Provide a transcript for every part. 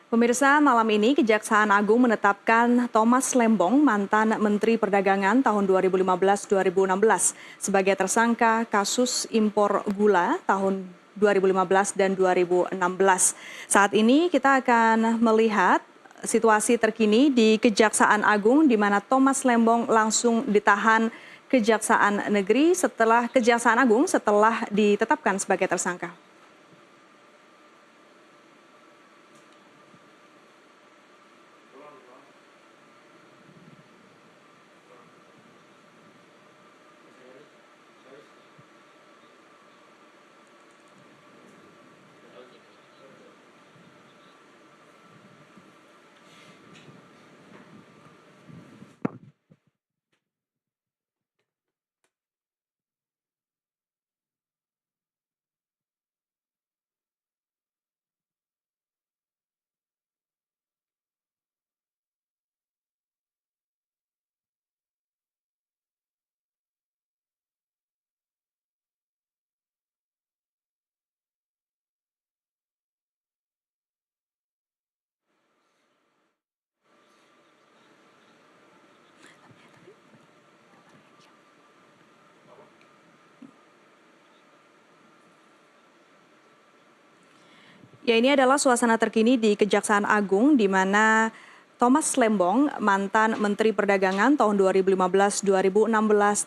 Pemirsa, malam ini Kejaksaan Agung menetapkan Thomas Lembong, mantan Menteri Perdagangan tahun 2015-2016 sebagai tersangka kasus impor gula tahun 2015 dan 2016. Saat ini kita akan melihat situasi terkini di Kejaksaan Agung di mana Thomas Lembong langsung ditahan Kejaksaan Agung setelah ditetapkan sebagai tersangka. Ya, ini adalah suasana terkini di Kejaksaan Agung di mana Thomas Lembong, mantan Menteri Perdagangan tahun 2015-2016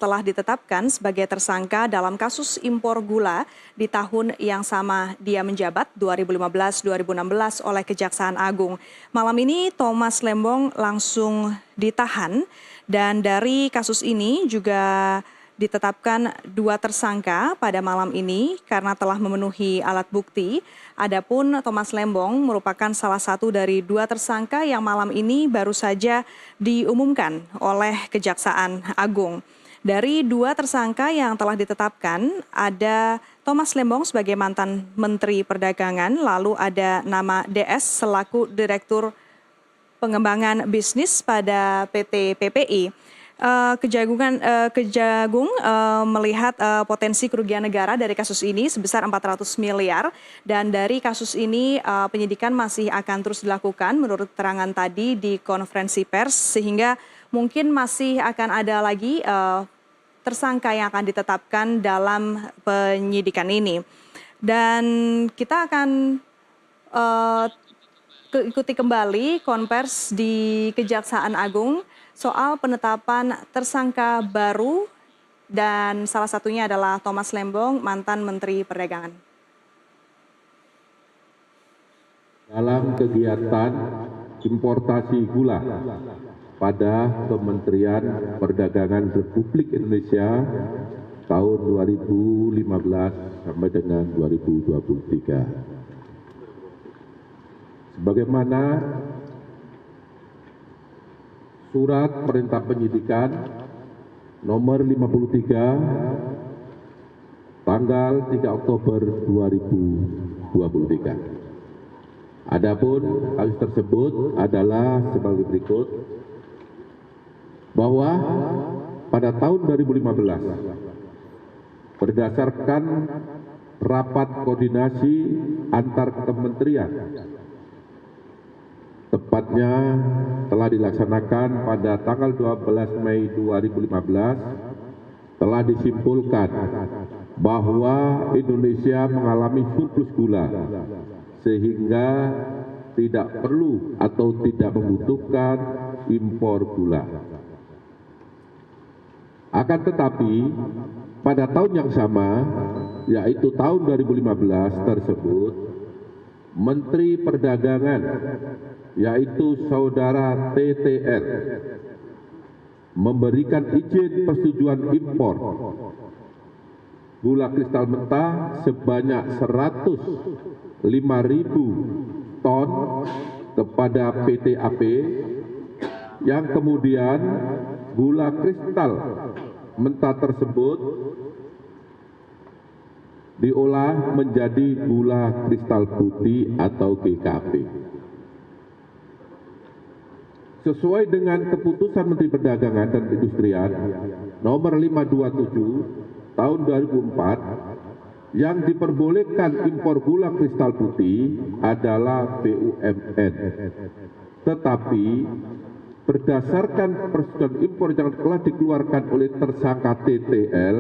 telah ditetapkan sebagai tersangka dalam kasus impor gula di tahun yang sama dia menjabat 2015-2016 oleh Kejaksaan Agung. Malam ini Thomas Lembong langsung ditahan dan dari kasus ini juga ditetapkan 2 tersangka pada malam ini karena telah memenuhi alat bukti. Adapun Thomas Lembong merupakan salah satu dari 2 tersangka yang malam ini baru saja diumumkan oleh Kejaksaan Agung. Dari 2 tersangka yang telah ditetapkan, ada Thomas Lembong sebagai mantan Menteri Perdagangan, lalu ada nama DS selaku Direktur Pengembangan Bisnis pada PT PPI. Kejagung melihat potensi kerugian negara dari kasus ini sebesar 400 miliar dan dari kasus ini penyidikan masih akan terus dilakukan menurut keterangan tadi di konferensi pers sehingga mungkin masih akan ada lagi tersangka yang akan ditetapkan dalam penyidikan ini. Dan kita akan ikuti kembali konvers di Kejaksaan Agung soal penetapan tersangka baru dan salah satunya adalah Thomas Lembong, mantan Menteri Perdagangan. Dalam kegiatan importasi gula pada Kementerian Perdagangan Republik Indonesia tahun 2015 sampai dengan 2023. Sebagaimana Surat Perintah Penyidikan nomor 53 tanggal 3 Oktober 2023. Adapun kasus tersebut adalah sebagai berikut, bahwa pada tahun 2015 berdasarkan rapat koordinasi antar kementerian tepatnya telah dilaksanakan pada tanggal 12 Mei 2015, telah disimpulkan bahwa Indonesia mengalami surplus gula, sehingga tidak perlu atau tidak membutuhkan impor gula. Akan tetapi, pada tahun yang sama, yaitu tahun 2015 tersebut, Menteri Perdagangan yaitu Saudara TTR memberikan izin persetujuan impor gula kristal mentah sebanyak 105.000 ton kepada PT AP, yang kemudian gula kristal mentah tersebut diolah menjadi gula kristal putih atau GKP. Sesuai dengan keputusan Menteri Perdagangan dan Perindustrian nomor 527 tahun 2004 yang diperbolehkan impor gula kristal putih adalah BUMN. Tetapi berdasarkan persetujuan impor yang telah dikeluarkan oleh tersangka TTL,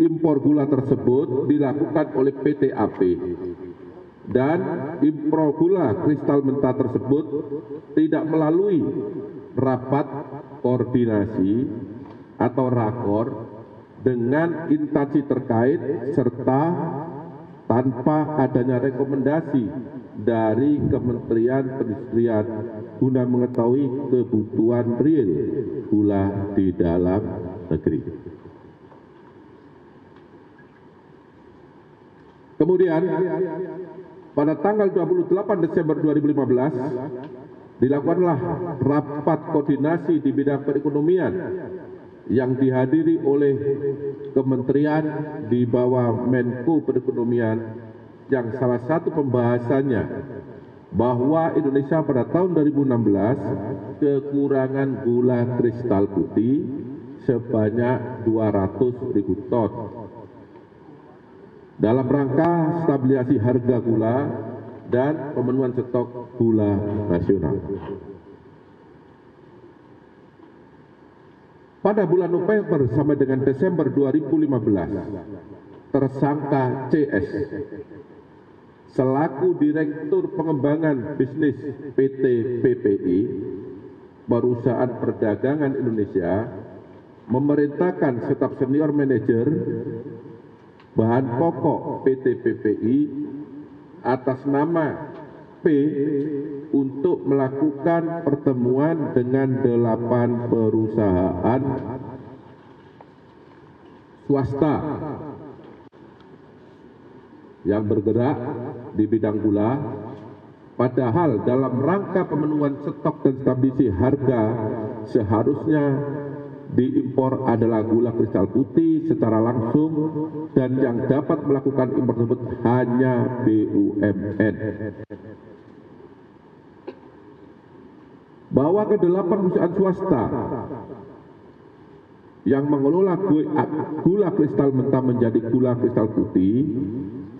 impor gula tersebut dilakukan oleh PT AP. Dan impor gula kristal mentah tersebut tidak melalui rapat koordinasi atau rakor dengan instansi terkait serta tanpa adanya rekomendasi dari Kementerian Perindustrian guna mengetahui kebutuhan real gula di dalam negeri. Kemudian pada tanggal 28 Desember 2015 dilakukanlah rapat koordinasi di bidang perekonomian yang dihadiri oleh kementerian di bawah Menko Perekonomian, yang salah satu pembahasannya bahwa Indonesia pada tahun 2016 kekurangan gula kristal putih sebanyak 200.000 ton. Dalam rangka stabilisasi harga gula dan pemenuhan stok gula nasional. Pada bulan November sampai dengan Desember 2015, tersangka CS selaku Direktur Pengembangan Bisnis PT PPI, Perusahaan Perdagangan Indonesia, memerintahkan staf senior manajer bahan pokok PT PPI atas nama P untuk melakukan pertemuan dengan 8 perusahaan swasta yang bergerak di bidang gula, padahal dalam rangka pemenuhan stok dan stabilisasi harga seharusnya diimpor adalah gula kristal putih secara langsung, dan yang dapat melakukan impor tersebut hanya BUMN. Bahwa ke-8 perusahaan swasta yang mengelola gula kristal mentah menjadi gula kristal putih,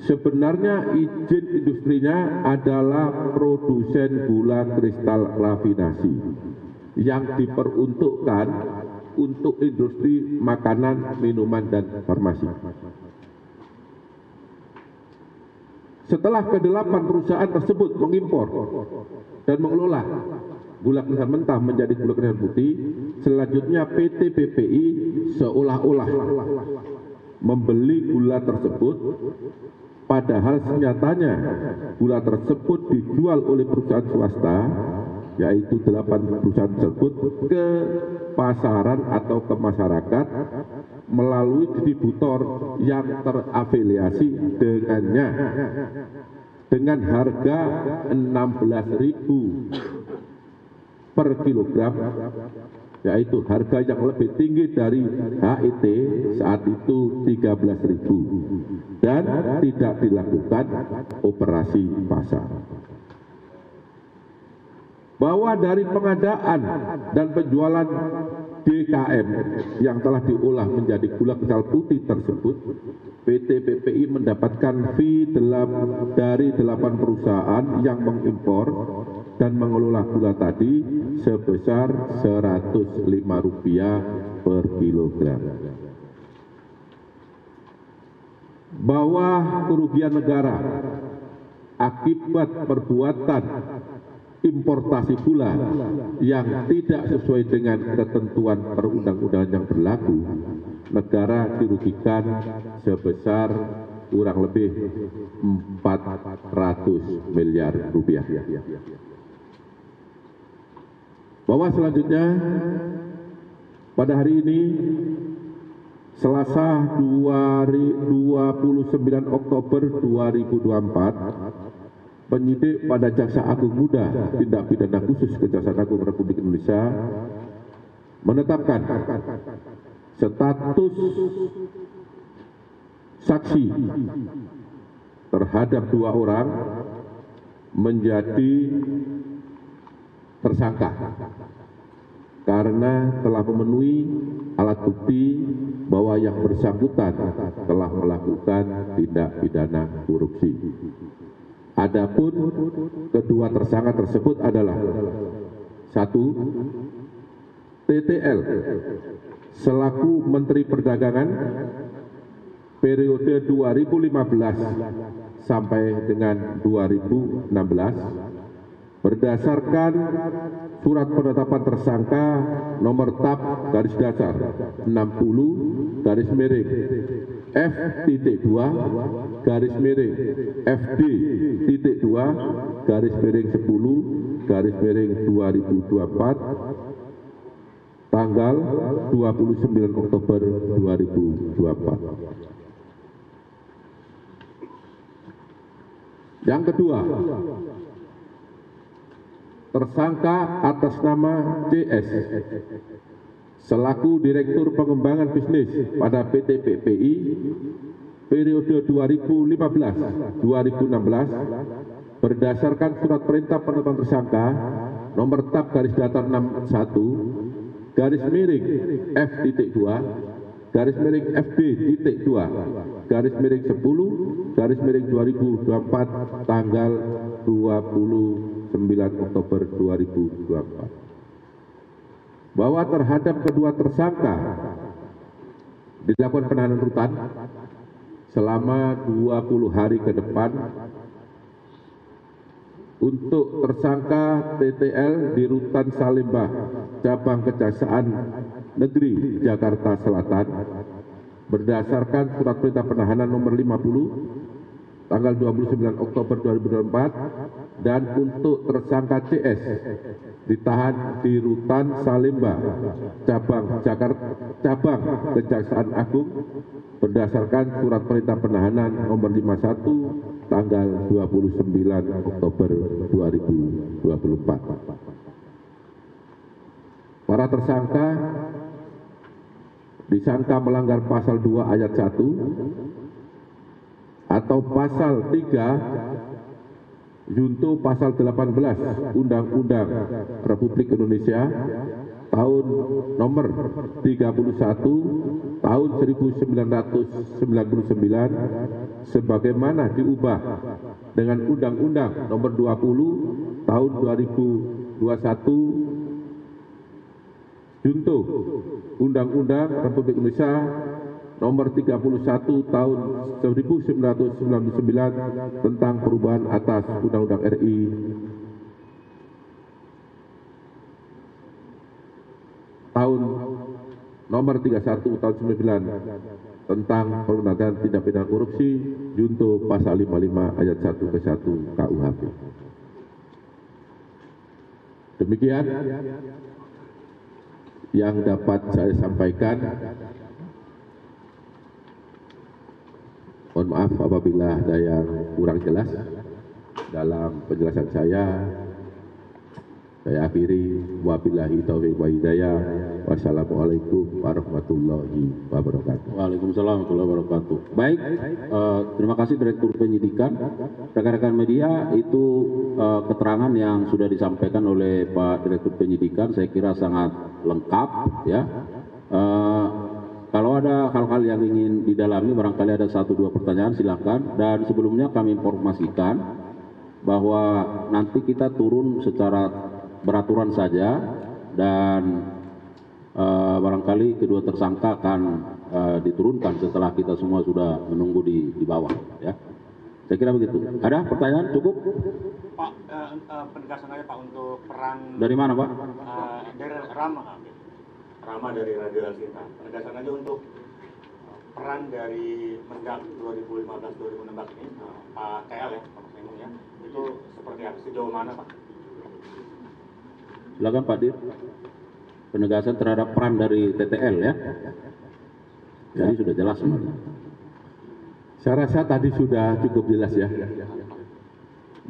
sebenarnya izin industrinya adalah produsen gula kristal rafinasi yang diperuntukkan untuk industri makanan, minuman, dan farmasi. Setelah ke-8 perusahaan tersebut mengimpor dan mengelola gula kristal mentah menjadi gula kristal putih, selanjutnya PT PPI seolah-olah membeli gula tersebut, padahal senyatanya gula tersebut dijual oleh perusahaan swasta, yaitu 8 perusahaan tersebut, ke pasaran atau ke masyarakat melalui distributor yang terafiliasi dengannya dengan harga 16.000 per kilogram, yaitu harga yang lebih tinggi dari HET saat itu 13.000, dan tidak dilakukan operasi pasar. Bahwa dari pengadaan dan penjualan DKM yang telah diolah menjadi gula kristal putih tersebut, PT PPI mendapatkan fee dari 8 perusahaan yang mengimpor dan mengelola gula tadi sebesar Rp105 per kilogram. Bahwa kerugian negara akibat perbuatan importasi gula yang tidak sesuai dengan ketentuan perundang-undangan yang berlaku, negara dirugikan sebesar kurang lebih 400 miliar rupiah. Bahwa selanjutnya pada hari ini Selasa 29 Oktober 2024, penyidik pada Jaksa Agung Muda Tindak Pidana Khusus Kejaksaan Agung Republik Indonesia menetapkan status saksi terhadap 2 orang menjadi tersangka karena telah memenuhi alat bukti bahwa yang bersangkutan telah melakukan tindak pidana korupsi. Adapun kedua tersangka tersebut adalah: 1. TTL selaku Menteri Perdagangan periode 2015 sampai dengan 2016 berdasarkan surat penetapan tersangka nomor TAP garis datar 60 garis miring F.2 garis miring FD.2 garis miring 10 garis miring 2024 tanggal 29 Oktober 2024. Yang kedua, tersangka atas nama CS selaku Direktur Pengembangan Bisnis pada PT PPI periode 2015-2016 berdasarkan surat perintah penetapan tersangka nomor TAP garis datar 61 garis miring F.2 garis miring FD.2 garis miring 10 garis miring 2024 tanggal 29 Oktober 2024 bahwa terhadap kedua tersangka dilakukan penahanan rutan selama 20 hari ke depan untuk tersangka TTL di Rutan Salemba, Cabang Kejaksaan Negeri Jakarta Selatan berdasarkan surat perintah penahanan nomor 50 tanggal 29 Oktober 2024 dan untuk tersangka CS ditahan di Rutan Salemba, Cabang Kejaksaan Agung berdasarkan surat perintah penahanan nomor 51 tanggal 29 Oktober 2024. Para tersangka disangka melanggar pasal 2 ayat 1 atau pasal 3 junto pasal 18 Undang-Undang Republik Indonesia tahun nomor 31 tahun 1999 sebagaimana diubah dengan Undang-Undang nomor 20 tahun 2021 junto Undang-Undang Republik Indonesia nomor 31 tahun 1999 tentang perubahan atas Undang-Undang RI tahun nomor 31 tahun 99 tentang penindakan tindak pidana korupsi junto pasal 55 ayat 1 ke 1 KUHP. Demikian yang dapat saya sampaikan. Mohon maaf apabila ada yang kurang jelas dalam penjelasan saya. Saya akhiri, wabillahi taufiq wa hidayah. Wassalamualaikum warahmatullahi wabarakatuh. Waalaikumsalam warahmatullahi wabarakatuh. Baik, terima kasih Direktur Penyidikan. Rekan-rekan media, itu keterangan yang sudah disampaikan oleh Pak Direktur Penyidikan, saya kira sangat lengkap, ya. Kalau ada hal-hal yang ingin didalami, barangkali ada 1-2 pertanyaan, silakan. Dan sebelumnya kami informasikan bahwa nanti kita turun secara beraturan saja dan barangkali kedua tersangka akan diturunkan setelah kita semua sudah menunggu di bawah, ya. Saya kira begitu. Ada pertanyaan? Cukup? Pak, penegasan aja Pak untuk peran Dari mana, Pak? dari Rama dari Radio Alsinta. Penegasan aja untuk peran dari Mendak 2015-2016 ini, Pak TL ya, Pak Menung ya, itu seperti apa, sejauh mana Pak? Silakan Pak Dir. Penegasan terhadap peran dari TTL, ya. Jadi sudah jelas semuanya. Saya rasa tadi sudah cukup jelas ya,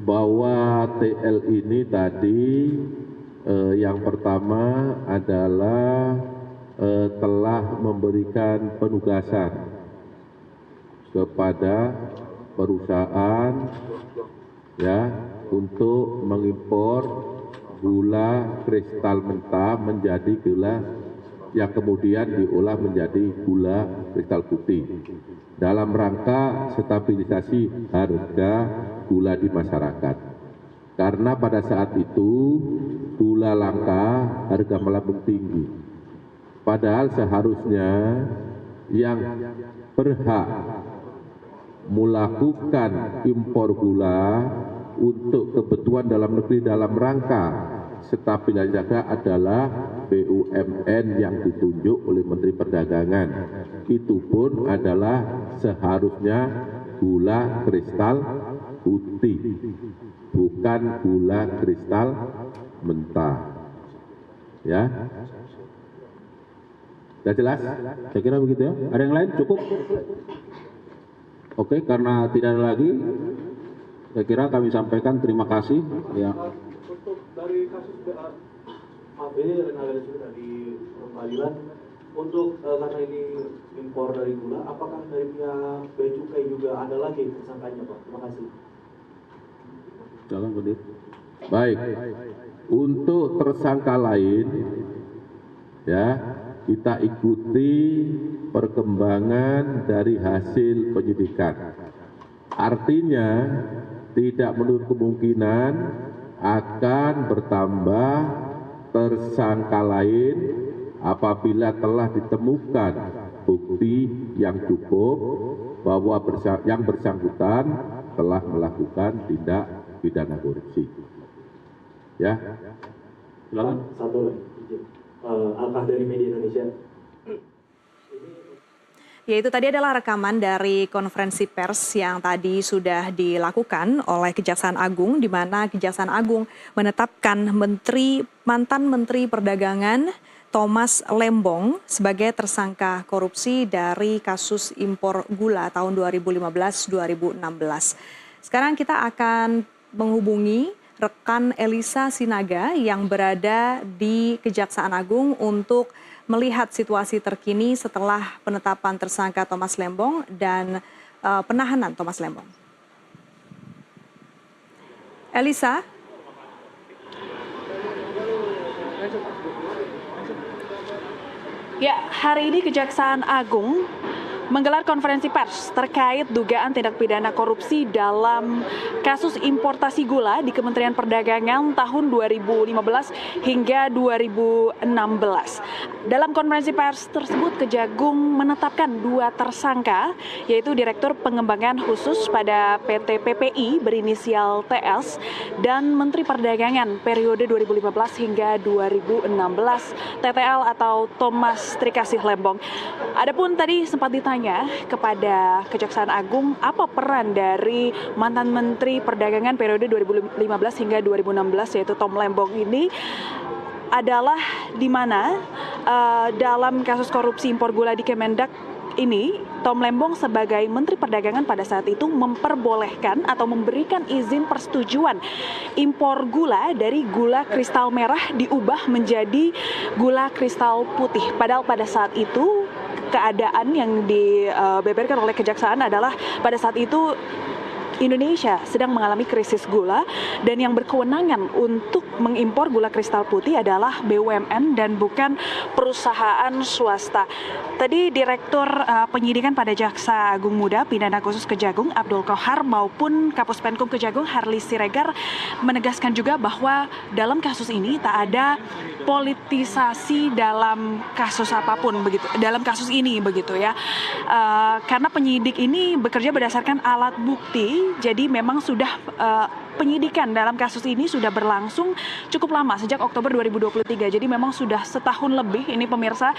bahwa TL ini tadi yang pertama adalah telah memberikan penugasan kepada perusahaan, ya, untuk mengimpor gula kristal mentah menjadi gula yang kemudian diolah menjadi gula kristal putih dalam rangka stabilisasi harga gula di masyarakat. Karena pada saat itu gula langka, harga melambung tinggi. Padahal seharusnya yang berhak melakukan impor gula untuk kebutuhan dalam negeri dalam rangka stabilisasi harga adalah BUMN yang ditunjuk oleh Menteri Perdagangan. Itu pun adalah seharusnya gula kristal putih, bukan gula kristal mentah. Ya, sudah jelas? Saya kira begitu ya. Ada yang lain? Cukup? Oke, karena tidak ada lagi, saya kira kami sampaikan terima kasih. Ya. Untuk dari kasus maaf ini analisis dari pengadilan untuk karena ini impor dari gula, apakah dari pihak Bea Cukai juga ada lagi tersangkanya, Pak? Terima kasih. Jangan Budi. Baik, untuk tersangka lain, ya kita ikuti perkembangan dari hasil penyidikan. Artinya tidak menutup kemungkinan akan bertambah tersangka lain apabila telah ditemukan bukti yang cukup bahwa yang bersangkutan telah melakukan tindak pidana korupsi. Ya, silakan. Satu lagi, izin. Alkah dari Media Indonesia. Yaitu tadi adalah rekaman dari konferensi pers yang tadi sudah dilakukan oleh Kejaksaan Agung, di mana Kejaksaan Agung menetapkan mantan Menteri Perdagangan Thomas Lembong sebagai tersangka korupsi dari kasus impor gula tahun 2015-2016. Sekarang kita akan menghubungi rekan Elisa Sinaga yang berada di Kejaksaan Agung untuk melihat situasi terkini setelah penetapan tersangka Thomas Lembong dan penahanan Thomas Lembong. Elisa? Ya, hari ini Kejaksaan Agung menggelar konferensi pers terkait dugaan tindak pidana korupsi dalam kasus importasi gula di Kementerian Perdagangan tahun 2015 hingga 2016. Dalam konferensi pers tersebut, Kejagung menetapkan 2 tersangka, yaitu Direktur Pengembangan Khusus pada PT PPI berinisial TS dan Menteri Perdagangan periode 2015 hingga 2016 TTL atau Thomas Trikasih Lembong. Adapun tadi sempat ditanya kepada Kejaksaan Agung apa peran dari mantan Menteri Perdagangan periode 2015 hingga 2016 yaitu Tom Lembong ini adalah di mana dalam kasus korupsi impor gula di Kemendak ini, Tom Lembong sebagai Menteri Perdagangan pada saat itu memperbolehkan atau memberikan izin persetujuan impor gula dari gula kristal merah diubah menjadi gula kristal putih. Padahal pada saat itu keadaan yang dibeberkan oleh Kejaksaan adalah pada saat itu Indonesia sedang mengalami krisis gula dan yang berkewenangan untuk mengimpor gula kristal putih adalah BUMN dan bukan perusahaan swasta. Tadi Direktur Penyidikan pada Jaksa Agung Muda Pidana Khusus Kejagung Abdul Kohar maupun Kapus Penkum Kejagung Harli Siregar menegaskan juga bahwa dalam kasus ini tak ada politisasi dalam kasus apapun begitu, dalam kasus ini begitu ya. Karena penyidik ini bekerja berdasarkan alat bukti. Jadi memang sudah penyidikan dalam kasus ini sudah berlangsung cukup lama sejak Oktober 2023. Jadi memang sudah setahun lebih ini pemirsa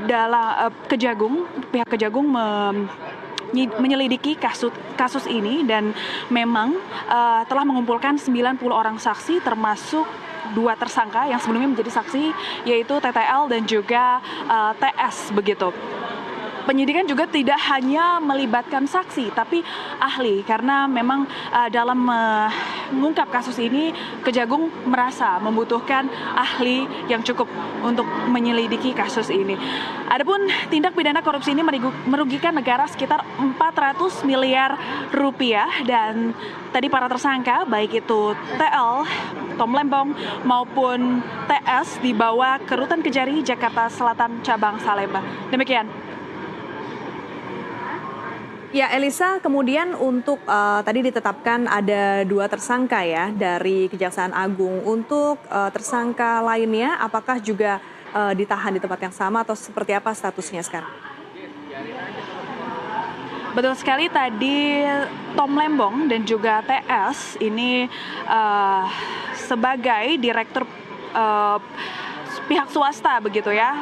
dalam pihak Kejagung menyelidiki kasus ini dan memang telah mengumpulkan 90 orang saksi termasuk 2 tersangka yang sebelumnya menjadi saksi yaitu TTL dan juga TS begitu. penyidikan juga tidak hanya melibatkan saksi, tapi ahli. Karena memang dalam mengungkap kasus ini, Kejagung merasa membutuhkan ahli yang cukup untuk menyelidiki kasus ini. Adapun tindak pidana korupsi ini merugikan negara sekitar 400 miliar rupiah. Dan tadi para tersangka, baik itu TL, Tom Lembong, maupun TS dibawa ke Rutan Kejari, Jakarta Selatan, Cabang Salemba. Demikian. Ya, Elisa, kemudian untuk tadi ditetapkan ada 2 tersangka ya dari Kejaksaan Agung. Untuk tersangka lainnya, apakah juga ditahan di tempat yang sama atau seperti apa statusnya sekarang? Betul sekali, tadi Tom Lembong dan juga TS ini sebagai direktur pihak swasta begitu ya,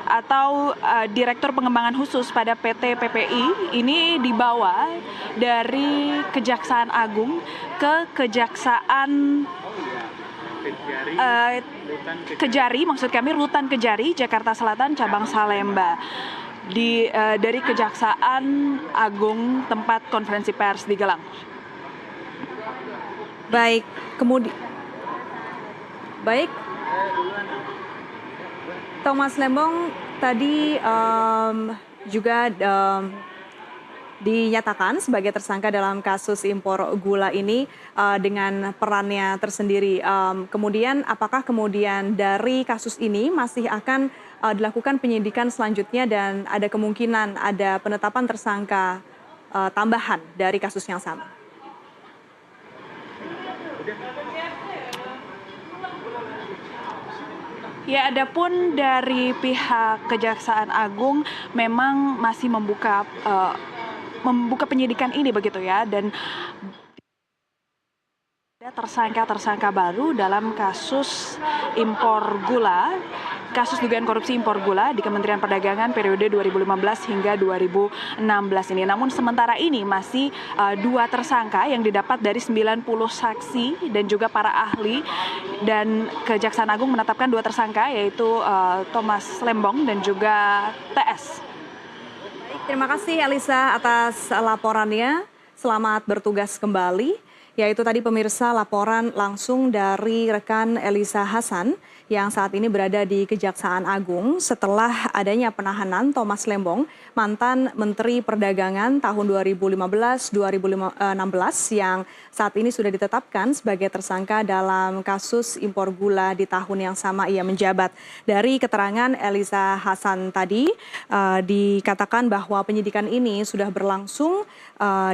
atau Direktur Pengembangan Khusus pada PT PPI ini dibawa dari Kejaksaan Agung ke Kejaksaan Kejari, maksud kami Rutan Kejari, Jakarta Selatan, Cabang Salemba. Dari Kejaksaan Agung tempat konferensi pers digelar. Baik, Thomas Lembong tadi juga dinyatakan sebagai tersangka dalam kasus impor gula ini dengan perannya tersendiri. Kemudian apakah kemudian dari kasus ini masih akan dilakukan penyidikan selanjutnya dan ada kemungkinan ada penetapan tersangka tambahan dari kasus yang sama? Ya, adapun dari pihak Kejaksaan Agung memang masih membuka penyidikan ini begitu ya, dan ada tersangka baru dalam kasus impor gula, kasus dugaan korupsi impor gula di Kementerian Perdagangan periode 2015 hingga 2016 ini. Namun sementara ini masih 2 tersangka yang didapat dari 90 saksi dan juga para ahli, dan Kejaksaan Agung menetapkan 2 tersangka yaitu Thomas Lembong dan juga TS. Terima kasih Elisa atas laporannya. Selamat bertugas kembali. Yaitu tadi pemirsa laporan langsung dari rekan Elisa Hasan yang saat ini berada di Kejaksaan Agung setelah adanya penahanan Thomas Lembong, mantan Menteri Perdagangan tahun 2015-2016 yang saat ini sudah ditetapkan sebagai tersangka dalam kasus impor gula di tahun yang sama ia menjabat. Dari keterangan Elisa Hasan tadi dikatakan bahwa penyidikan ini sudah berlangsung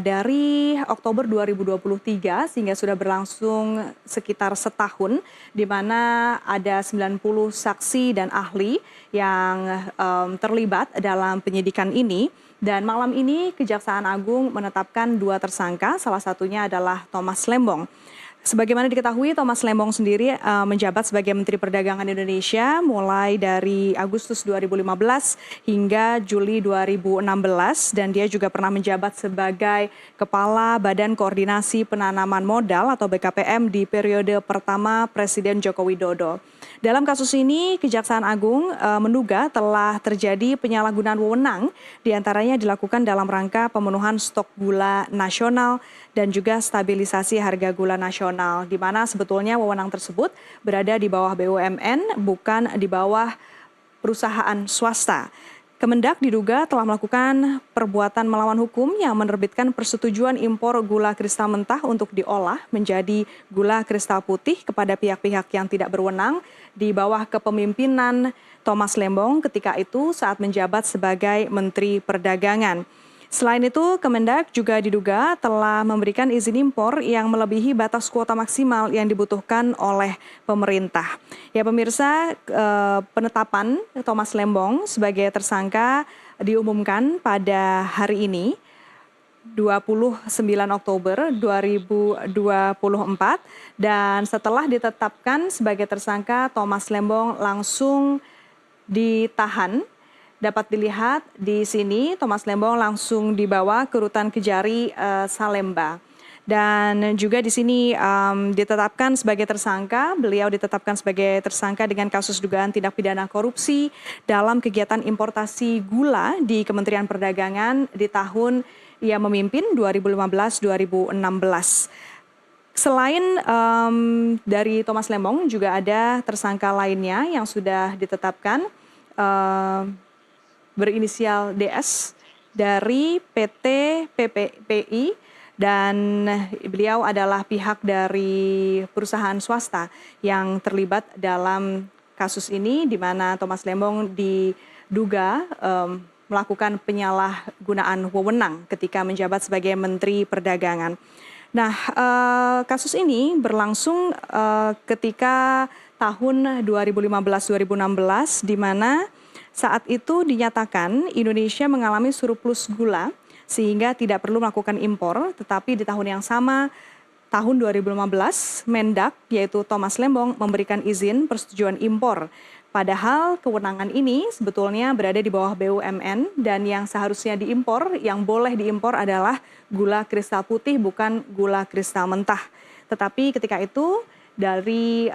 dari Oktober 2023 sehingga sudah berlangsung sekitar setahun, di mana ada 90 saksi dan ahli yang terlibat dalam penyidikan ini. Dan malam ini Kejaksaan Agung menetapkan 2 tersangka, salah satunya adalah Thomas Lembong. Sebagaimana diketahui, Thomas Lembong sendiri menjabat sebagai Menteri Perdagangan Indonesia mulai dari Agustus 2015 hingga Juli 2016. Dan dia juga pernah menjabat sebagai Kepala Badan Koordinasi Penanaman Modal atau BKPM di periode pertama Presiden Joko Widodo. Dalam kasus ini, Kejaksaan Agung menduga telah terjadi penyalahgunaan wewenang, diantaranya dilakukan dalam rangka pemenuhan stok gula nasional dan juga stabilisasi harga gula nasional, di mana sebetulnya wewenang tersebut berada di bawah BUMN, bukan di bawah perusahaan swasta. Kemendak diduga telah melakukan perbuatan melawan hukum yang menerbitkan persetujuan impor gula kristal mentah untuk diolah menjadi gula kristal putih kepada pihak-pihak yang tidak berwenang di bawah kepemimpinan Thomas Lembong ketika itu saat menjabat sebagai Menteri Perdagangan. Selain itu, Kemendak juga diduga telah memberikan izin impor yang melebihi batas kuota maksimal yang dibutuhkan oleh pemerintah. Ya pemirsa, penetapan Thomas Lembong sebagai tersangka diumumkan pada hari ini, 29 Oktober 2024. Dan setelah ditetapkan sebagai tersangka, Thomas Lembong langsung ditahan. Dapat dilihat di sini, Thomas Lembong langsung dibawa ke Rutan Kejari Salemba. Dan juga di sini ditetapkan sebagai tersangka, beliau ditetapkan sebagai tersangka dengan kasus dugaan tindak pidana korupsi dalam kegiatan importasi gula di Kementerian Perdagangan di tahun ia memimpin 2015-2016. Selain dari Thomas Lembong juga ada tersangka lainnya yang sudah ditetapkan berinisial DS dari PT PPI. Dan beliau adalah pihak dari perusahaan swasta yang terlibat dalam kasus ini, di mana Thomas Lembong diduga melakukan penyalahgunaan wewenang ketika menjabat sebagai Menteri Perdagangan. Nah, kasus ini berlangsung ketika tahun 2015-2016, di mana saat itu dinyatakan Indonesia mengalami surplus gula sehingga tidak perlu melakukan impor, tetapi di tahun yang sama, tahun 2015, Mendak, yaitu Thomas Lembong, memberikan izin persetujuan impor. Padahal kewenangan ini sebetulnya berada di bawah BUMN dan yang seharusnya diimpor, yang boleh diimpor adalah gula kristal putih, bukan gula kristal mentah. Tetapi ketika itu dari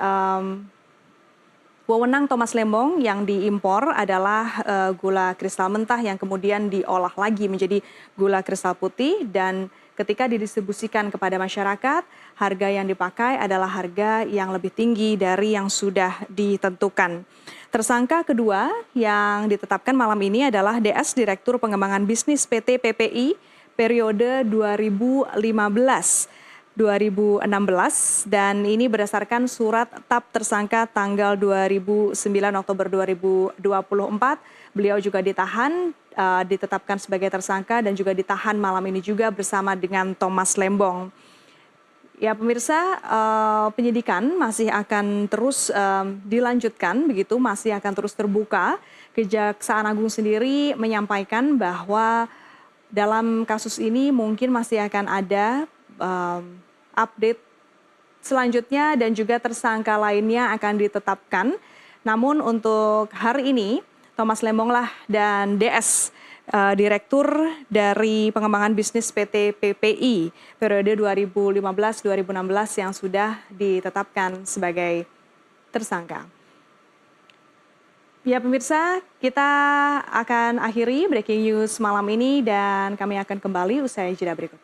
wewenang Thomas Lembong yang diimpor adalah gula kristal mentah yang kemudian diolah lagi menjadi gula kristal putih, dan ketika didistribusikan kepada masyarakat, harga yang dipakai adalah harga yang lebih tinggi dari yang sudah ditentukan. Tersangka kedua yang ditetapkan malam ini adalah DS Direktur Pengembangan Bisnis PT PPI periode 2015-2016, dan ini berdasarkan surat TAP tersangka tanggal 29 Oktober 2024. Beliau juga ditahan, ditetapkan sebagai tersangka dan juga ditahan malam ini juga bersama dengan Thomas Lembong. Ya pemirsa, penyidikan masih akan terus dilanjutkan, begitu masih akan terus terbuka. Kejaksaan Agung sendiri menyampaikan bahwa dalam kasus ini mungkin masih akan ada update selanjutnya dan juga tersangka lainnya akan ditetapkan. Namun untuk hari ini Thomas Lembong lah dan DS Direktur dari Pengembangan Bisnis PT PPI periode 2015-2016 yang sudah ditetapkan sebagai tersangka. Ya pemirsa, kita akan akhiri breaking news malam ini dan kami akan kembali usai jeda berikut.